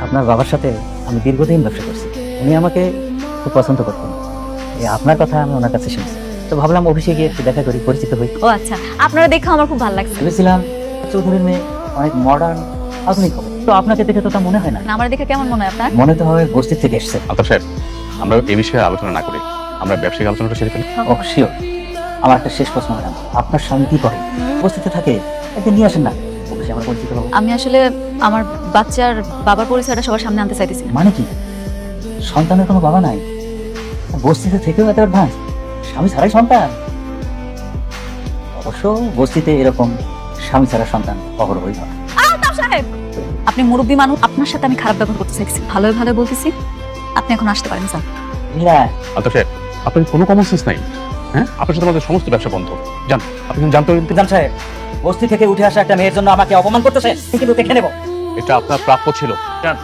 আপনার বাবার সাথে আমি দীর্ঘদিন ব্যবসা করছি। উনি আমাকে খুব পছন্দ করতেন। আপনার কথা আমি ওনার কাছে শুনছি, তো ভাবলাম অফিসে গিয়ে একটু দেখা করি, পরিচিত হই। ও আচ্ছা, আপনারা দেখে আমার খুব ভালো লাগছে। ভেবেছিলাম চৌধুরীর মেয়ে অনেক মডার্ন, আধুনিক হবে, তো আপনাকে দেখে তো তা মনে হয় না। আমার দেখে কেমন মনে হয় আপনার? মনে তো হয় বস্তি থেকে এসছে। আলতাফ সাহেব, আমরা এই বিষয়ে আলোচনা না করি, আমরা ব্যবসায়িক আলোচনাটা সেরে ফেলি। ও শিওর। আমার একটা শেষ প্রশ্ন ম্যাডাম, আপনার স্বামী কি করে? উপস্থিত থাকে, একদিন নিয়ে আসেন না, অবশ্যই আমার পরিচিত হবো। আমি আসলে আমার বাচ্চার বাবার পরিচয়টা সবার সামনে আনতে চাইতেছি। মানে কি সন্তানের কোনো বাবা নাই? বস্তিতে থেকেও এত অ্যাডভান্স, স্বামী ছাড়াই সন্তান? অবশ্য বস্তিতে এরকম স্বামী ছাড়া সন্তান অহরহই হয়। আলতাফ সাহেব, আপনি মুরব্বী মানুষ, আপনার সাথে আমি খারাপ ব্যবহার করতে চাইছি, ভালোই ভালো বলতেছি। আপনি এখন আসতে পারেন স্যার। রিল্যাক্স। আলতাফ সাহেব, আপনার কোনো কমন সেন্স নাই? হ্যাঁ, আপনার সাথে আমাদের সমস্ত ব্যবসা বন্ধ। জান, আপনি জানতে পারেন প্রধান সাহেব, বস্তি থেকে উঠে আসা একটা মেয়ের জন্য আমাকে অপমান করতেছে, কিন্তু দেখে নেব। এটা আপনার প্রাপ্য ছিল। জান।